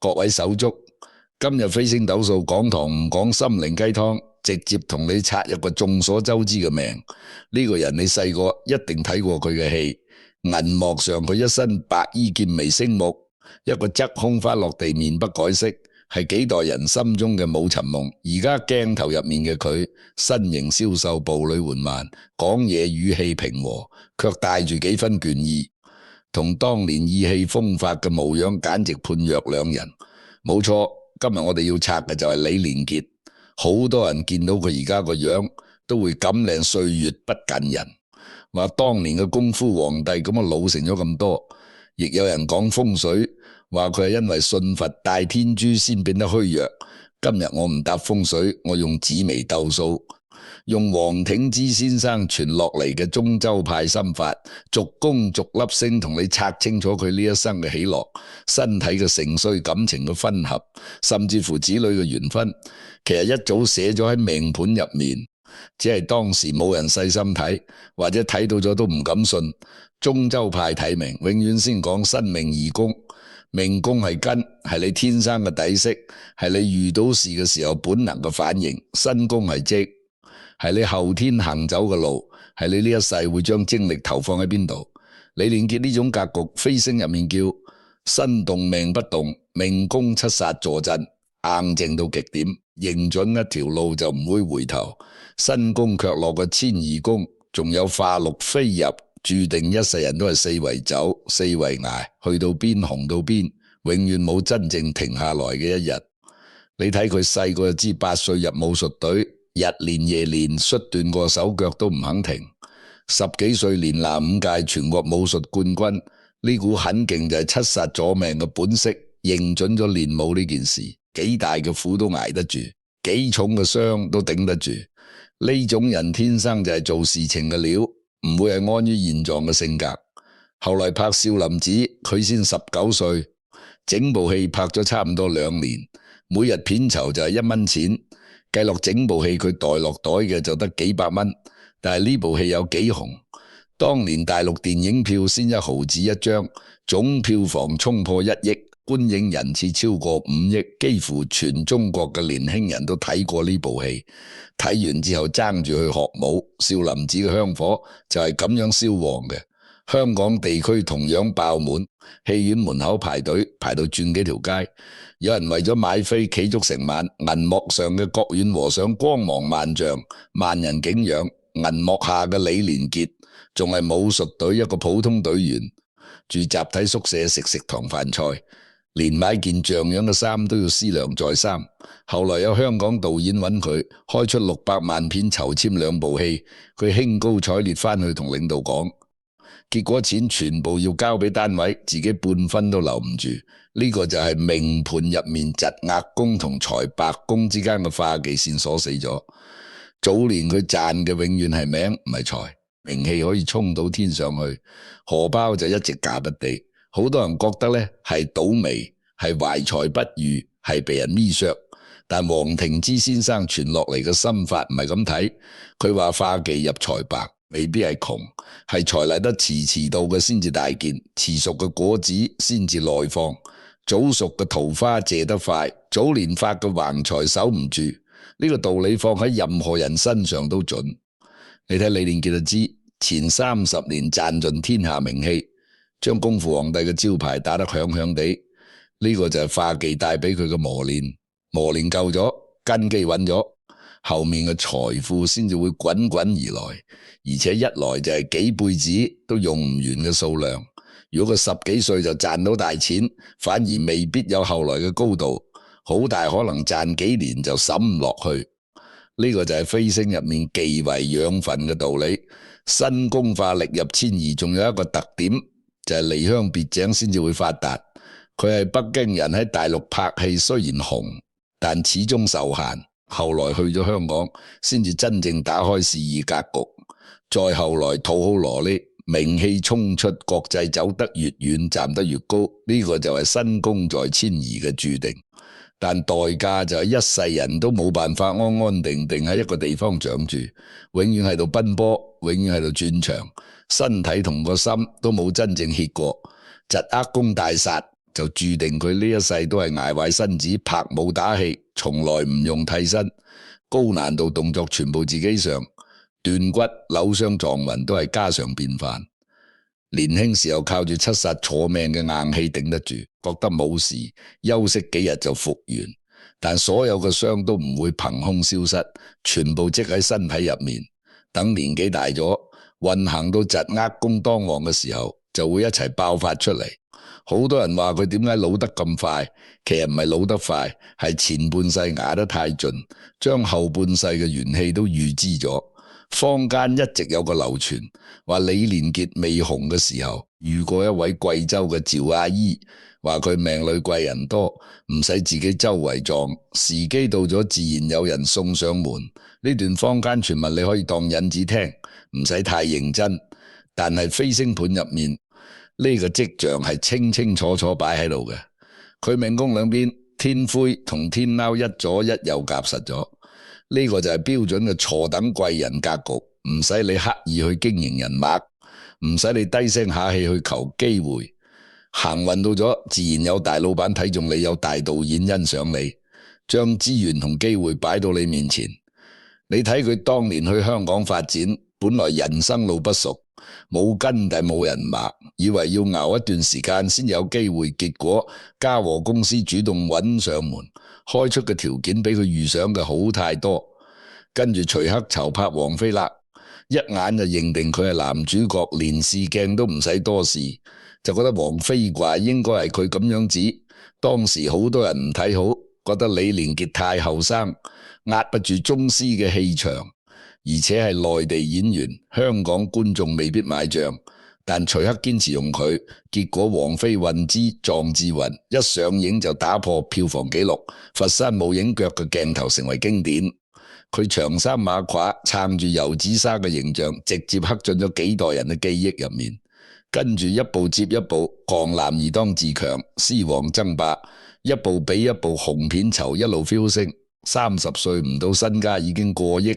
各位手足，今日飛星斗數講堂唔講心靈雞湯，直接同你拆一個眾所周知嘅命。呢個人你細個一定睇過佢嘅戲，銀幕上佢一身白衣劍眉星目，一個側空翻落地面不改色，係幾代人心中嘅武尋夢。而家鏡頭入面嘅佢，身形消瘦，步履緩慢，講嘢語氣平和，卻帶住幾分倦意，同當年意氣風發嘅模樣簡直判若兩人。冇錯，今日我哋要拆嘅就係李連杰。好多人見到佢而家個樣，都會感靚歲月不近人，話當年嘅功夫皇帝咁啊老成咗咁多。亦有人講風水，話佢係因為信佛戴天珠先變得虛弱。今日我唔答風水，我用紫微斗數，用黃挺之先生傳落嚟嘅中州派心法，逐宮逐粒星同你拆清楚佢呢一生嘅喜樂、身體嘅盛衰、感情嘅分合，甚至乎子女嘅緣分，其實一早寫咗喺命盤入面，只係當時冇人細心睇，或者睇到咗都唔敢信。中州派睇命永遠先講身命二宮，命宮係根，係你天生嘅底色，係你遇到事嘅時候本能嘅反應；身宮係職，係你後天行走嘅路，係你呢一世會將精力投放喺邊度。李連杰呢種格局，飛星入面叫身動命不動，命宮七煞坐鎮，硬淨到極點，認準一條路就唔會回頭。身宮卻落個遷移宮，仲有化祿飛入，注定一世人都係四圍走，四圍捱，去到邊紅到邊，永遠冇真正停下來嘅一日。你睇佢細個就知，8歲入武術隊，日練夜練，摔斷過手腳都唔肯停。10幾歲連拿5屆全國武術冠軍，呢股狠勁就係七煞左命嘅本色，認準咗練武呢件事，幾大嘅苦都捱得住，幾重嘅傷都頂得住。呢種人天生就係做事情嘅料，唔會係安於現狀嘅性格。後來拍少林寺，佢先19歲，整部戲拍咗差唔多2年，每日片酬就係1蚊錢，計落整部戲佢袋落袋嘅就得幾百蚊。但係呢部戲有幾紅，當年大陸電影票先1毫子一張，總票房衝破1億，觀影人次超過5億，幾乎全中國嘅年輕人都睇過呢部戲。睇完之後爭住去學武，少林寺嘅香火就係咁樣燒旺嘅。香港地區同樣爆滿，戲院門口排隊排到轉幾條街，有人為咗買飛企足成晚。銀幕上嘅覺遠和尚光芒萬丈，萬人景仰；銀幕下嘅李連杰仲係武術隊一個普通隊員，住集體宿舍食堂飯菜，連買件像樣嘅衫都要思量再三。後來有香港導演揾佢開出600萬片籌簽2部戲，佢興高采烈返去同領導講，結果錢全部要交俾單位，自己半分都留唔住。呢個就係命盤入面疾厄宮同財帛宮之間嘅化忌線鎖死咗。早年佢賺嘅永遠係名唔係財，名氣可以衝到天上去，荷包就一直假不地。好多人覺得呢係倒霉，係懷才不遇，係被人搣削。但黃挺之先生傳落嚟嘅心法唔係咁睇，佢話化忌入財帛，未必係窮，係財嚟得遲遲到嘅先至大件，遲熟嘅果子先至耐放，早熟嘅桃花謝得快，早年發嘅橫財守唔住。呢個道理放喺任何人身上都準。你睇李連杰就知，前30年賺盡天下名氣，將功夫皇帝嘅招牌打得響響地，呢個就係化忌帶俾佢嘅磨練。磨練夠咗，根基穩咗，後面嘅財富先至會滾滾而來，而且一來就係幾輩子都用唔完嘅數量。如果佢10幾歲就賺到大錢，反而未必有後來嘅高度，好大可能賺幾年就審唔落去。呢個就係飛星入面忌為養分嘅道理。身宮化力入遷移，仲有一個特點就係離鄉別井先至會發達。佢係北京人，喺大陸拍戲雖然紅，但始終受限，後來去咗香港，先至真正打開事業格局。再後來討好蘿莉，名氣衝出國際，走得越遠，站得越高。呢個就係身宮在遷移嘅注定，但代價就係一世人都冇辦法安安定定喺一個地方長住，永遠喺度奔波，永遠喺度轉場，身體同個心都冇真正歇過。疾厄宮大煞就注定佢呢一世都係捱壞身子，拍武打戲，從來唔用替身，高難度動作全部自己上，斷骨、扭傷、撞暈都係家常便飯。年輕時候靠住七殺坐命嘅硬氣頂得住，覺得冇事，休息幾日就復原。但所有嘅傷都唔會憑空消失，全部積喺身體入面。等年紀大咗，運行到疾厄宮當旺嘅時候，就會一齊爆發出嚟。好多人話佢點解老得咁快，其實唔係老得快，係前半世捱得太盡，將後半世嘅元氣都預支咗。坊間一直有個流傳，話李連杰未紅嘅時候遇過一位貴州嘅趙阿姨，話佢命裏貴人多，唔使自己周圍撞，時機到咗自然有人送上門。呢段坊間傳聞你可以當引子聽，唔使太認真。但係飛星盤入面呢個跡象係清清楚楚擺喺度嘅，佢命宮兩邊天魁同天喵一左一右夾實咗。呢個就係標準嘅錯等貴人格局，唔使你刻意去經營人脈，唔使你低聲下氣去求機會，行運到咗，自然有大老闆睇中你，有大導演欣賞你，將資源同機會擺到你面前。你睇佢當年去香港發展，本來人生路不熟，冇根底冇人脈，以為要熬一段時間先有機會，結果嘉禾公司主動揾上門，開出嘅條件比佢預想嘅好太多。跟住徐克籌拍王菲啦，一眼就認定佢係男主角，連試鏡都唔使多試，就覺得王菲啩應該係佢咁樣子。當時好多人唔睇好，覺得李連杰太後生，壓不住宗師嘅氣場，而且係內地演員，香港觀眾未必買賬。但徐克堅持用佢，結果王菲混之壯志雲一上映就打破票房紀錄，佛山無影腳嘅鏡頭成為經典。佢長衫馬褂撐住游子莎嘅形象，直接刻進咗幾代人嘅記憶入面。跟住一部接一部，狂男兒當自強、獅王爭霸，一部比一部紅片酬一路飆升。30歲唔到身家已經過億。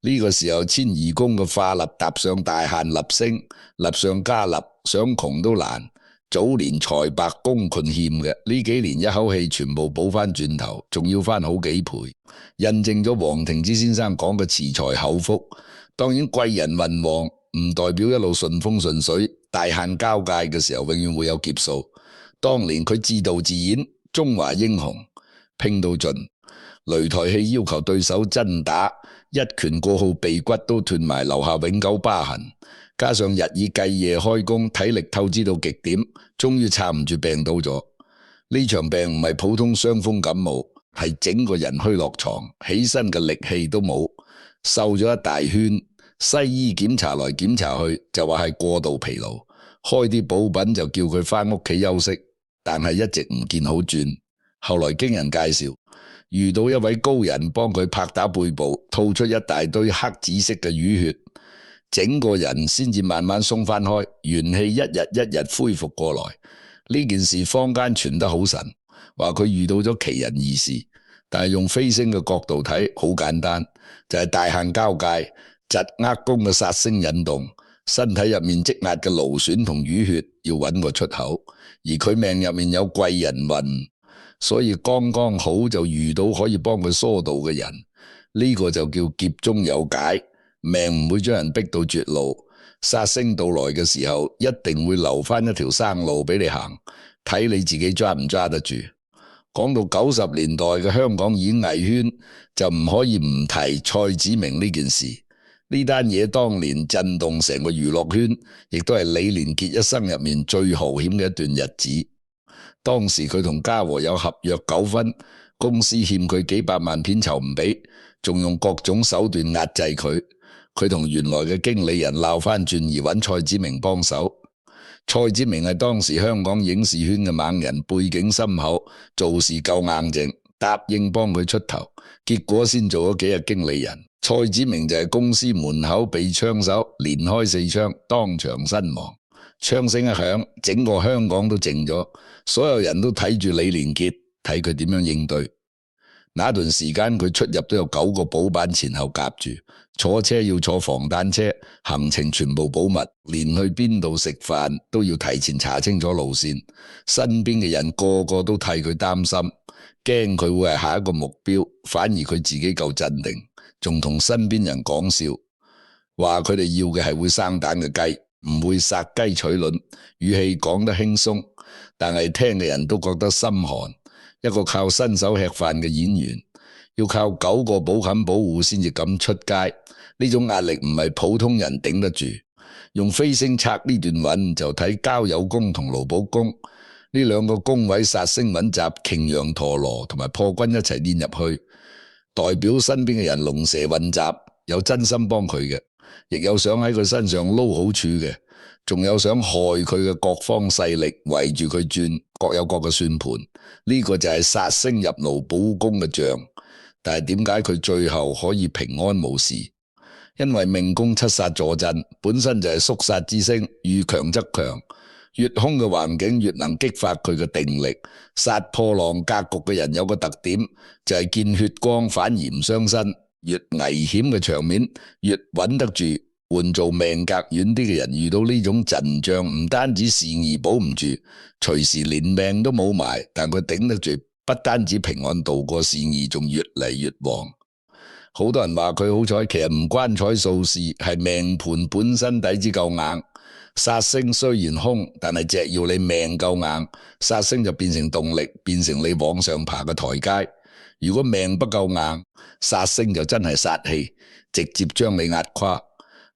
呢個時候遷移宮嘅化立踏上大限，立星立上加立，想窮都難。早年財帛公權欠嘅，呢幾年一口氣全部補翻轉頭，仲要翻好幾倍，印證咗黃庭之先生講嘅慈財厚福。當然貴人運旺唔代表一路順風順水，大限交界嘅時候永遠會有劫數。當年佢自導自演《中華英雄》，拼到盡，擂台戲要求對手真打，一拳過後鼻骨都斷埋，留下永久疤痕。加上日以繼夜開工，體力透支到極點，終於撐唔住病倒咗。呢場病唔係普通傷風感冒，係整個人虛落床，起身嘅力氣都冇，瘦咗一大圈。西醫檢查來檢查去，就話係過度疲勞，開啲補品就叫佢返屋企休息，但係一直唔見好轉。後來經人介紹，遇到一位高人幫佢拍打背部，吐出一大堆黑紫色嘅淤血，整個人先至慢慢鬆翻開，元氣一日一日恢復過來。呢件事坊間傳得好神，話佢遇到咗奇人異事，但係用飛星嘅角度睇，好簡單，就係大限交界，疾厄宮嘅煞星引動，身體入面積壓嘅勞損同淤血要揾個出口，而佢命入面有貴人運，所以剛剛好就遇到可以幫佢疏導嘅人，呢個就叫劫中有解。命唔會將人逼到絕路，煞星到來嘅時候，一定會留翻一條生路俾你行，睇你自己抓唔抓得住。講到90年代嘅香港演藝圈，就唔可以唔提蔡子明呢件事。呢單嘢當年震動成個娛樂圈，亦都係李連杰一生入面最豪險嘅一段日子。當時佢同嘉禾有合約糾紛，公司欠佢幾百萬片酬唔俾，仲用各種手段壓制佢。佢同原來嘅經理人鬧翻轉，而揾蔡子明幫手。蔡子明係當時香港影視圈嘅猛人，背景深厚，做事夠硬淨，答應幫佢出頭，結果先做咗幾日經理人。蔡子明就係公司門口被槍手連開4槍，當場身亡。槍聲一響，整個香港都靜咗，所有人都睇住李連杰，睇佢點樣應對。那段時間佢出入都有9個保班前後夾住，坐車要坐防彈車，行程全部保密，連去邊度食飯都要提前查清楚路線。身邊嘅人個個都替佢擔心，驚佢會係下一個目標，反而佢自己夠鎮定，仲同身邊人講笑，話佢哋要嘅係會生蛋嘅雞，唔會殺雞取卵，語氣講得輕鬆，但係聽嘅人都覺得心寒。一個靠伸手吃飯嘅演員，要靠9個保冚保護先至敢出街，呢種壓力唔係普通人頂得住。用飛星拆呢段韻就睇交友宮同勞保宮呢兩個宮位殺星穩集，擎羊陀羅同埋破軍一齊練入去，代表身邊嘅人龍蛇混雜，有真心幫佢嘅，亦有想喺佢身上撈好處嘅，仲有想害佢嘅各方勢力圍住佢轉，各有各嘅算盤。呢個就係殺星入勞保宮嘅象，但係點解佢最後可以平安無事？因為命宮七殺坐鎮，本身就係肅殺之星，遇強則強，越凶嘅環境越能激發佢嘅定力。殺破狼格局嘅人有個特點，就係見血光反而唔傷身，越危險嘅場面越穩得住。換做命格遠啲嘅人，遇到呢種陣仗，唔單止事業保唔住，隨時連命都冇埋，但佢頂得住，不單止平安度過，事業仲越嚟越旺。好多人話佢好彩，其實唔關彩數事，係命盤本身底子夠硬。殺星雖然凶，但係只要你命夠硬，殺星就變成動力，變成你往上爬嘅台階。如果命不夠硬，殺星就真係殺氣，直接將你壓垮。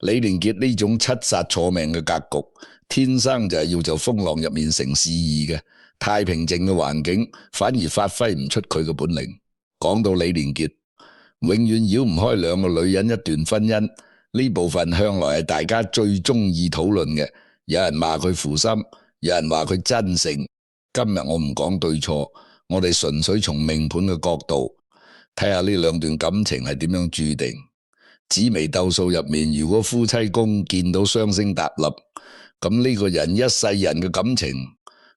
李連杰呢種七殺坐命嘅格局，天生就係要做風浪入面成事意嘅，太平靜嘅環境反而發揮唔出佢嘅本領。講到李連杰，永遠繞唔開兩個女人一段婚姻，呢部分向來係大家最中意討論嘅。有人罵佢負心，有人話佢真誠。今日我唔講對錯，我哋純粹從命盤嘅角度睇下呢兩段感情係點樣注定。紫微斗數入面，如果夫妻宮見到雙星搭立，咁呢個人一世人嘅感情，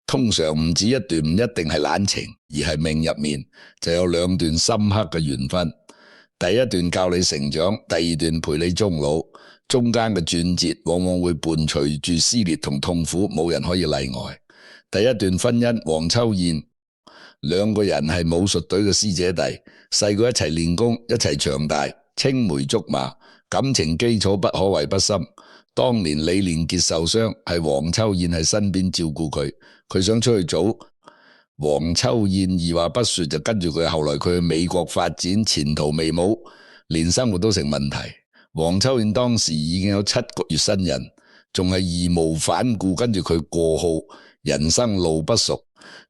通常唔止一段，唔一定係懶情，而係命入面就有2段深刻嘅緣分。第一段教你成長，第2段陪你終老，中間嘅轉折往往會伴隨住撕裂同痛苦，冇人可以例外。第一段婚姻，黃秋燕兩個人係武術隊嘅師姐弟，細個一齊練功，一齊長大，青梅竹馬，感情基礎不可謂不深。當年李連杰受傷，係黃秋燕喺身邊照顧佢，佢想出去做，黃秋燕二話不說就跟住佢。後來佢去美國發展，前途未卜，連生活都成問題。黃秋燕當時已經有7個月身孕，仲係義無反顧跟住佢過號。人生路不熟，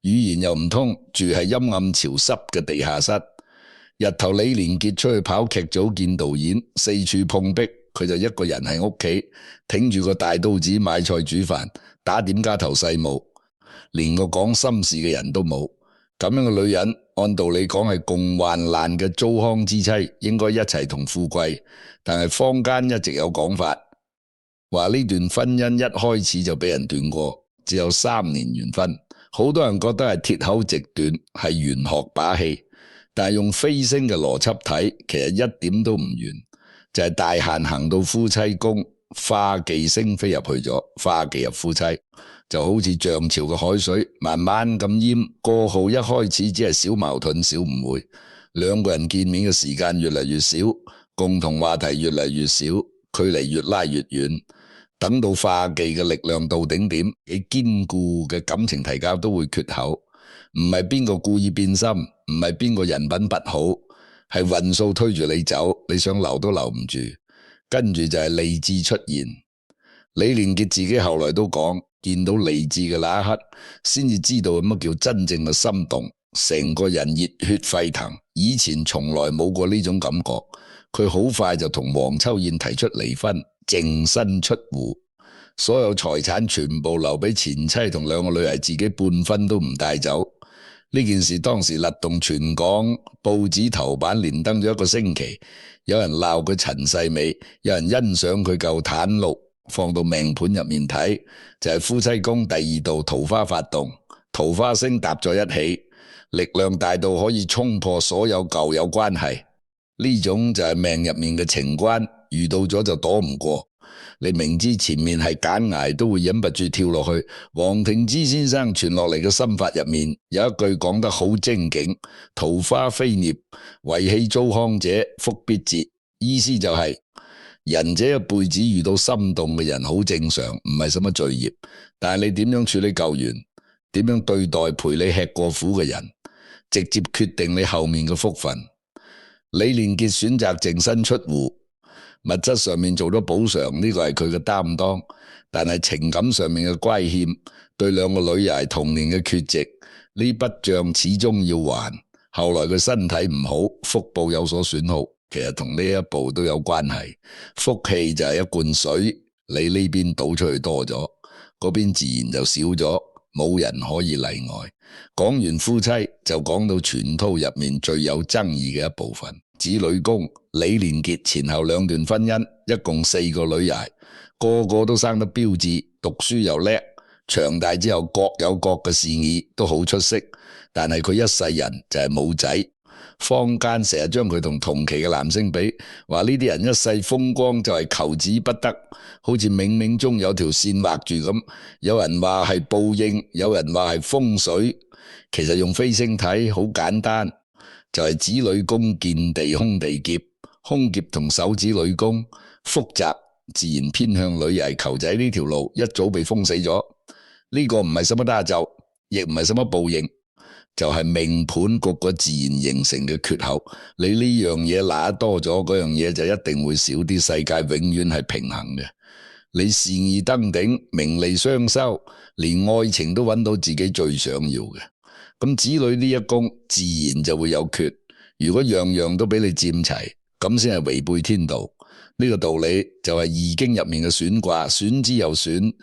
語言又唔通，住係陰暗潮濕嘅地下室。日頭李連杰出去跑劇組見導演，四處碰壁，佢就一個人喺屋企挺住個大刀子買菜煮飯，打點家頭細務，連個講心事嘅人都冇。咁樣嘅女人，按道理講係共患難嘅糟糠之妻，應該一齊同富貴。但係坊間一直有講法，話呢段婚姻一開始就俾人斷過，只有3年緣分。好多人覺得係鐵口直斷，係玄學把戲。但係用飛星嘅邏輯睇，其實一點都唔玄，就係大限行到夫妻宮，化忌星飛入去咗，化忌入夫妻，就好似漲潮嘅海水，慢慢咁淹過號。一開始只係小矛盾、小誤會，兩個人見面嘅時間越嚟越少，共同話題越嚟越少，距離越拉越遠。等到化忌嘅力量到頂點，幾堅固嘅感情提交都會缺口。唔係邊個故意變心，唔係邊個人品不好，係運數推住你走，你想留都留唔住。跟住就係理智出現。李連杰自己後來都講，見到理智嘅那一刻，先至知道乜叫真正嘅心動，成個人熱血沸騰。以前從來冇過呢種感覺。佢好快就同黃秋燕提出離婚，淨身出戶，所有財產全部留俾前妻同2個女兒，自己半分都唔帶走。呢件事當時勒動全港報紙頭版，連登咗1個星期。有人鬧佢陳世美，有人欣賞佢夠坦露。放到命盤入面睇，就係夫妻宮第2度桃花發動，桃花星搭咗一起。力量大到可以衝破所有舊有關係。呢種就係命入面嘅情關，遇到咗就躲唔過。你明知前面係懸崖，都會忍不住跳落去。黃庭之先生傳落嚟嘅心法入面有一句講得好精警：桃花飛孽，為氣糟糠者，福必至。意思就係、人這一輩子遇到心動嘅人好正常，唔係什麼罪孽。但係你點樣處理救援，點樣對待陪你吃過苦嘅人，直接決定你後面嘅福分。李連杰選擇淨身出戶，物質上面做咗補償，呢個係佢嘅擔當，但係情感上面嘅虧欠，對兩個女兒童年嘅缺席，呢筆賬始終要還。後來佢身體唔好，腹部有所損耗，其實同呢一步都有關係。福氣就係一罐水，你呢邊倒出去多咗，嗰邊自然就少咗，冇人可以例外。講完夫妻，就講到全套入面最有爭議嘅一部分。子女宮李連杰前後兩段婚姻，一共4個女兒，個個都生得標致，讀書又叻，長大之後各有各嘅事業，都好出色。但係佢一世人就係冇仔，坊間成日將佢同同期嘅男星比，話呢啲人一世風光就係求子不得，好似冥冥中有條線畫住咁。有人話係報應，有人話係風水，其實用飛星睇好簡單。就係子女宮見地空地劫，空劫同手子女宮複雜，自然偏向女兒求仔呢條路一早被封死咗。呢個唔係什麼大咒，亦唔係什麼報應，就係命盤各個自然形成嘅缺口。你呢樣嘢拿得多咗，嗰樣嘢就一定會少啲。世界永遠係平衡嘅。你事業登頂，名利雙收，連愛情都揾到自己最想要嘅。咁子女呢一宮自然就會有缺，如果樣樣都俾你佔齊，咁先係違背天道。呢個道理就係易經入面嘅損卦，損之又損，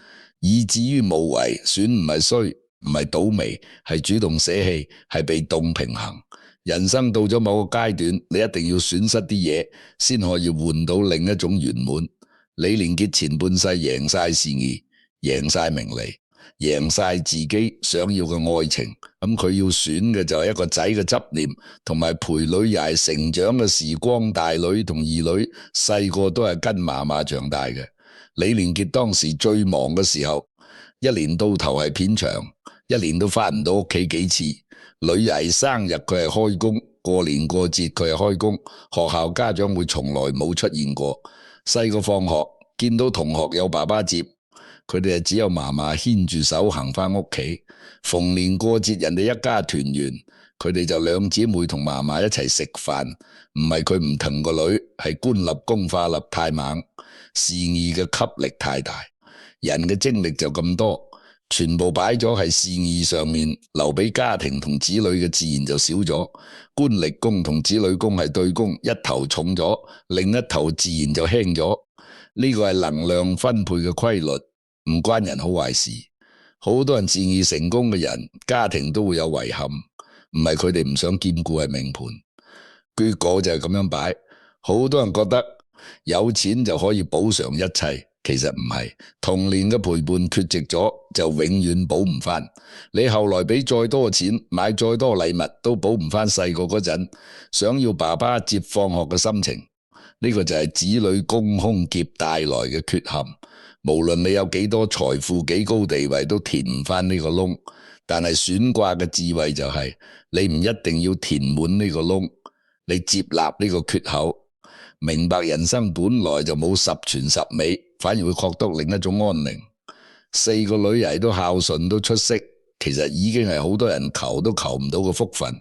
以至於無為。損唔係衰，唔係倒霉，係主動捨棄，係被動平衡。人生到咗某個階段，你一定要損失啲嘢，先可以換到另一種圓滿。李連杰前半世贏晒事業，贏晒名利，贏晒自己想要嘅愛情，咁佢要選嘅就係一個仔嘅執念，同埋陪女兒成長嘅時光。大女同二女細個都係跟嫲嫲長大嘅。李連杰當時最忙嘅時候，一年到頭係片場，一年都翻唔到屋企幾次。女兒生日佢係開工，過年過節佢係開工，學校家長會從來冇出現過。細個放學見到同學有爸爸接，佢哋係只有嫲嫲牽住手行返屋企。逢年過節人哋一家團圓，佢哋就兩姊妹同嫲嫲一齊食飯。唔係佢唔疼個女，係官立功化立太猛，事業嘅吸力太大，人嘅精力就咁多，全部擺咗係事業上面，留俾家庭同子女嘅自然就少咗。官祿宮同子女宮係對宮，一頭重咗，另一頭自然就輕咗。呢個係能量分配嘅規律，唔關人好壞事。好多人事業成功嘅人，家庭都會有遺憾，唔係佢哋唔想兼顧係命盤，結果就係咁樣擺。好多人覺得有錢就可以補償一切，其實唔係。童年嘅陪伴缺席咗，就永遠補唔返。你後來俾再多錢，買再多禮物，都補唔返細個嗰陣想要爸爸接放學嘅心情。呢個就係子女宮空劫帶來嘅缺陷。無論你有幾多財富，幾高地位，都填唔返呢個窿。但係選卦嘅智慧就係，你唔一定要填滿呢個窿，你接納呢個缺口，明白人生本來就冇十全十美，反而會獲得另一種安寧。4個女兒都孝順都出色，其實已經係好多人求都求唔到嘅福分。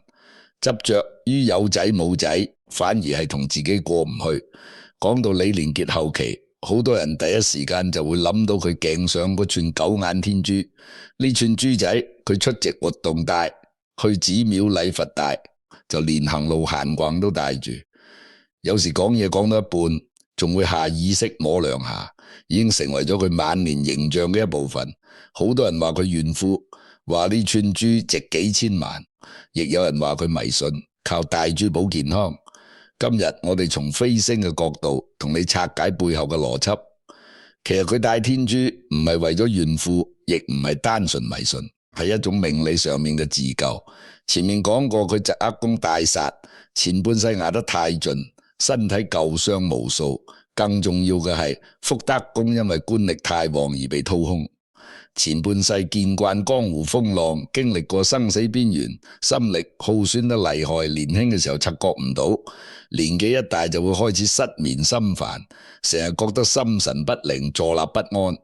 執着於有仔冇仔，反而係同自己過唔去。講到李連杰後期，好多人第一時間就會諗到佢頸上嗰串9眼天珠。呢串珠仔佢出席活動帶，去寺廟禮佛帶，就連行路閒逛都帶住。有時講嘢講到一半，仲會下意識摸兩下，已經成為咗佢晚年形象嘅一部分。好多人話佢炫富，話呢串珠值幾千萬，亦有人話佢迷信，靠大珠保健康。今日我哋從飛星嘅角度同你拆解背後嘅邏輯。其實佢戴天珠唔係為咗炫富，亦唔係單純迷信，係一種命理上面嘅自救。前面講過佢疾厄宮大煞，前半世捱得太盡，身體舊傷無數。更重要嘅係福德宮因為官力太旺而被掏空。前半世見慣江湖風浪，經歷過生死邊緣，心力耗損得厲害。年輕嘅時候察覺唔到，年紀一大就會開始失眠心煩，成日覺得心神不寧，坐立不安。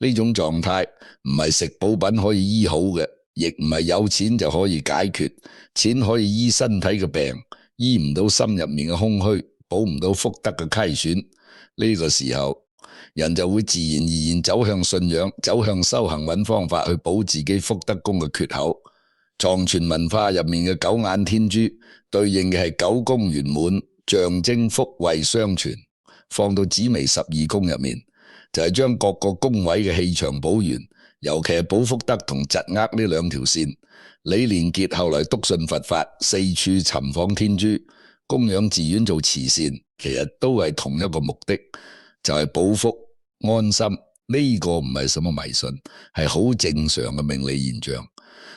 呢種狀態唔係食補品可以醫好嘅，亦唔係有錢就可以解決。錢可以醫身體嘅病，醫唔到心入面嘅空虛，補唔到福德嘅虧損。呢個時候，人就會自然而然走向信仰，走向修行，揾方法去補自己福德宮嘅缺口。藏傳文化入面嘅九眼天珠，對應嘅係九宮圓滿，象徵福慧雙全。放到紫微十二宮入面，就係將各個宮位嘅氣場補完，尤其係補福德同疾厄呢兩條線。李連杰後來篤信佛法，四處尋訪天珠，供養寺院做慈善，其實都係同一個目的，就係補福安心。呢個唔係什麼迷信，係好正常嘅命理現象。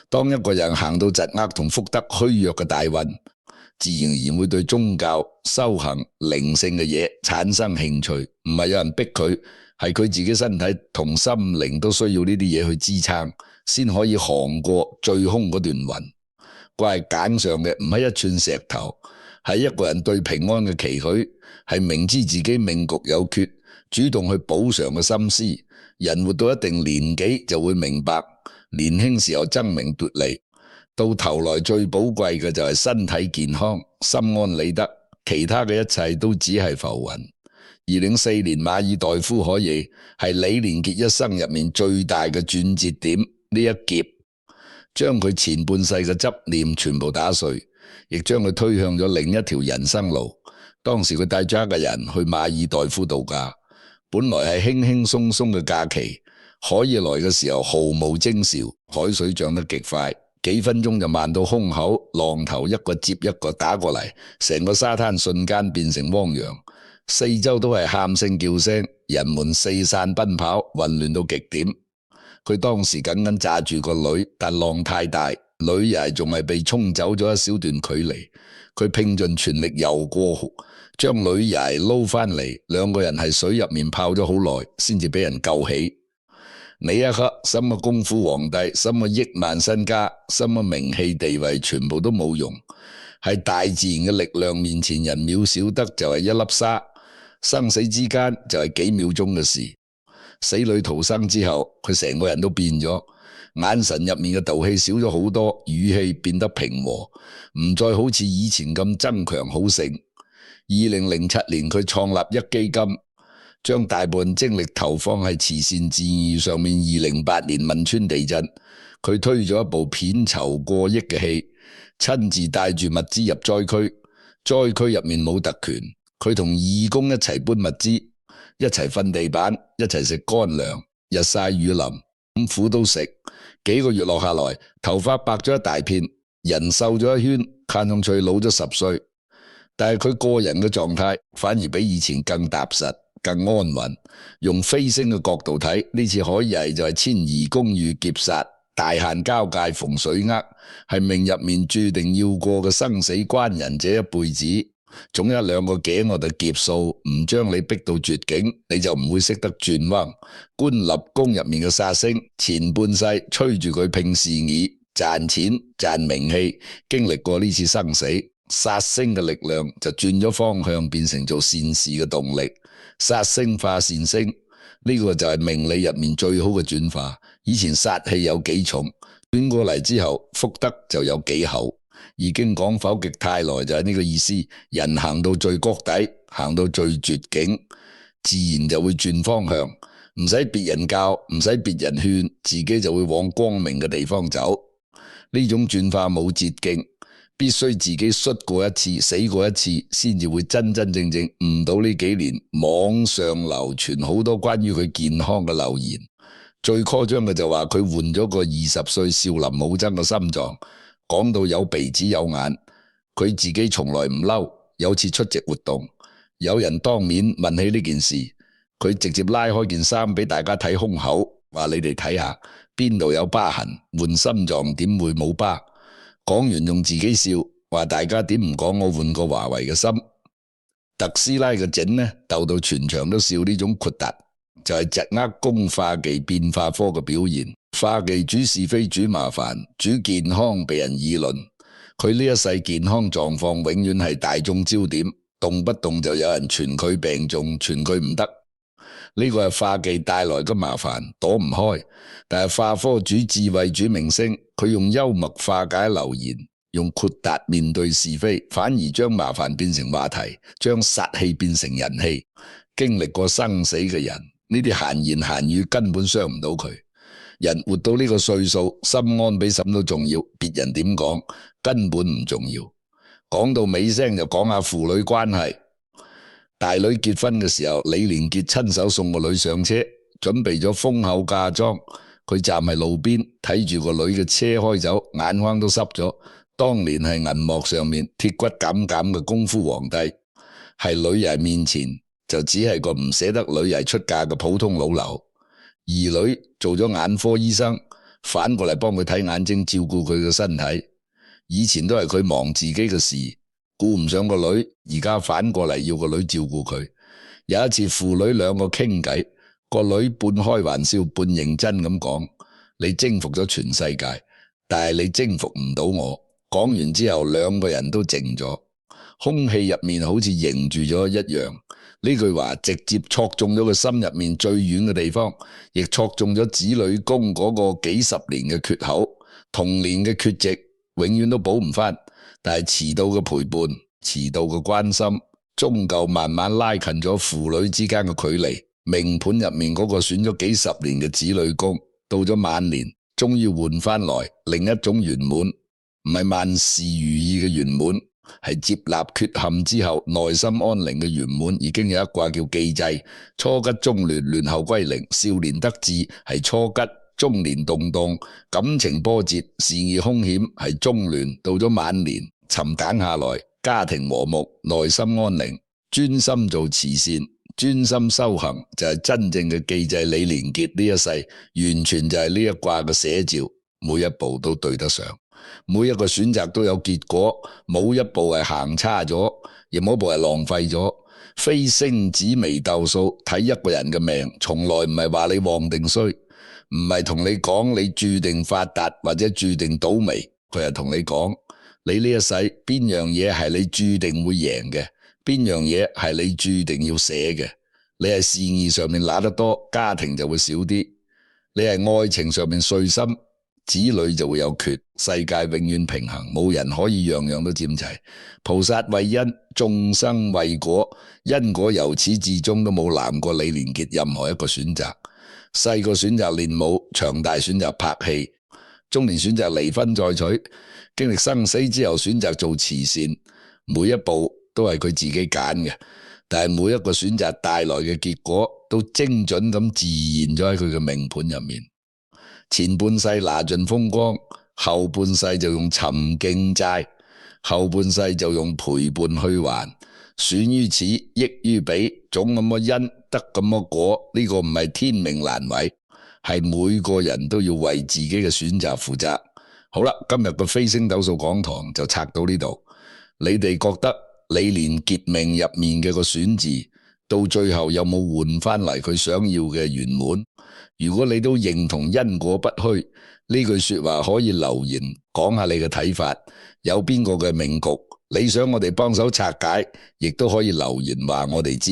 當一個人行到疾厄同福德虛弱嘅大運，自然而然會對宗教、修行、靈性嘅嘢產生興趣。唔係有人逼佢，係佢自己身體同心靈都需要呢啲嘢去支撐，先可以行過最凶嗰段運。怪揀上嘅唔係一串石頭，係一個人對平安嘅期許，係明知自己命局有缺，主動去補償嘅心思。人活到一定年紀就會明白，年輕時候爭名奪利，到頭來最寶貴嘅就係身體健康、心安理得，其他嘅一切都只係浮雲。2004年馬爾代夫可以係李連杰一生入面最大嘅轉折點，呢一劫將佢前半世嘅執念全部打碎，亦將佢推向咗另一條人生路。當時佢帶咗一個人去馬爾代夫度假，本來係輕輕鬆鬆嘅假期，海夜來嘅時候毫無徵兆，海水漲得極快，幾分鐘就漫到胸口，浪頭一個接一個打過嚟，成個沙灘瞬間變成汪洋，四周都係喊聲叫聲，人們四散奔跑，混亂到極點。佢當時緊緊揸住個女，但浪太大，女兒仲係被沖走咗一小段距離。佢拼盡全力游過湖，將女兒撈翻嚟，兩個人喺水入面泡咗好耐，先至俾人救起。呢一刻，什麼功夫皇帝，什麼億萬身家，什麼名氣地位，全部都冇用。喺大自然嘅力量面前，人渺小得就係一粒沙，生死之間就係幾秒鐘嘅事。死裏逃生之後，佢成個人都變咗，眼神入面嘅鬥氣少咗好多，語氣變得平和，唔再好似以前咁爭強好勝。2007年佢創立一基金，將大部分精力投放喺慈善事業上面。2008年汶川地震，佢推咗一部片酬過億嘅戲，親自帶住物資入災區，災區入面冇特權，佢同義工一齊搬物資，一齊瞓地板，一齊食乾糧，日曬雨淋，五苦都食。幾個月落下來，頭髮白咗一大片，人瘦咗一圈，看上去老咗10歲。但係佢個人嘅狀態反而比以前更踏實、更安穩。用飛星嘅角度睇，呢次海曳就係遷移宮遇劫煞，大限交界逢水厄，係命入面注定要過嘅生死關。人這一輩子總有一兩個頸我哋劫數，唔將你逼到絕境，你就唔會識得轉彎。官立宮入面嘅煞星，前半世催住佢拼事業、賺錢、賺名氣，經歷過呢次生死，煞星嘅力量就轉咗方向，變成做善事嘅動力。煞星化善星，呢個就係命理入面最好嘅轉化。以前煞氣有幾重，轉過嚟之後，福德就有幾厚。已經講否極泰來就係呢個意思。人行到最谷底，行到最絕境，自然就會轉方向，唔使別人教，唔使別人勸，自己就會往光明嘅地方走。呢種轉化冇捷徑，必須自己摔過一次，死過一次，先至會真真正正悟到。呢幾年網上流傳好多關於佢健康嘅留言，最誇張嘅就話佢換咗個20歲少林武僧嘅心臟，講到有鼻子有眼。佢自己從來唔嬲，有次出席活動，有人當面問起呢件事，佢直接拉開件衫俾大家睇胸口，話你哋睇下，邊度有疤痕？換心臟點會冇疤？講完仲自己笑，話大家點唔講我換過華為嘅心？特斯拉嘅整呢，鬥到全場都笑呢種豁達，就係疾厄攻化忌變化科嘅表現。化忌主是非主麻煩，主健康被人議論。佢呢一世健康狀況永遠係大眾焦點，動不動就有人傳佢病重，傳佢唔得。呢個係化忌帶來嘅麻煩，躲唔開。但係化科主智慧主明星，佢用幽默化解流言，用豁達面對是非，反而將麻煩變成話題，將殺氣變成人氣。經歷過生死嘅人，呢啲閒言閒語根本傷唔到佢。人活到呢個歲數，心安比什麼都重要，別人點講根本唔重要。講到尾聲就講下父女關係。大女結婚嘅時候，李連杰親手送個女上車，準備咗豐厚嫁妝。佢站喺路邊睇住個女嘅車開走，眼眶都濕咗。當年係銀幕上面鐵骨減減嘅功夫皇帝，係女兒面前就只係個唔捨得女兒出嫁嘅普通老劉。二女做咗眼科醫生，反過嚟幫佢睇眼睛，照顧佢嘅身體。以前都係佢忙自己嘅事，顧唔上個女，而家反過嚟要個女照顧佢。有一次父女兩個傾偈，個女半開玩笑半認真咁講：你征服咗全世界，但係你征服唔到我。講完之後，兩個人都靜咗，空氣入面好似凝住咗一樣。呢句話直接戳中咗佢心入面最遠嘅地方，亦戳中咗子女宮嗰個幾十年嘅缺口，童年嘅缺席永遠都補唔返。但係遲到嘅陪伴，遲到嘅關心，終究慢慢拉近咗父女之間嘅距離。命盤入面嗰個選咗幾十年嘅子女宮，到咗晚年，終於換返來另一種圓滿，唔係萬事如意嘅圓滿，係接納缺陷之後內心安寧嘅圓滿。已經有一卦叫既濟，初吉中亂，亂後歸零，少年得志係初吉，中年動盪，感情波折，事業凶險係中亂，到咗晚年沉澱下來，家庭和睦，內心安寧，專心做慈善，專心修行，就係真正嘅既濟。李連杰呢一世完全就係呢一卦嘅寫照，每一步都對得上，每一個選擇都有結果，冇一步係行差咗，亦冇一步係浪費咗。非星紫微斗數睇一個人嘅命，從來唔係話你旺定衰，唔係同你講你注定發達或者注定倒霉，佢係同你講你呢一世邊樣嘢係你注定會贏嘅，邊樣嘢係你注定要捨嘅。你係事業上面拿得多，家庭就會少啲；你係愛情上面碎心，子女就會有缺。世界永遠平衡，冇人可以樣樣都佔齊。菩薩為因，眾生為果，因果由始至終都冇難過李連杰任何一個選擇。細個選擇練武，長大選擇拍戲，中年選擇離婚再娶，經歷生死之後選擇做慈善，每一步都係佢自己揀嘅，但係每一個選擇帶來嘅結果都精準咁自現咗喺佢嘅命盤入面。前半世拿盡風光，後半世就用沉敬債，後半世就用陪伴去還。損於此，益於彼，種咁嘅因得咁嘅果，呢個唔係天命難違，係每個人都要為自己嘅選擇負責。好啦，今日嘅飛星斗數講堂就拆到呢度。你哋覺得李連杰命入面嘅個選字，到最後有冇換翻嚟佢想要嘅圓滿？如果你都認同因果不虛，呢句說話可以留言講下你嘅睇法。有邊個嘅命局，你想我哋幫手拆解，亦都可以留言話我哋知。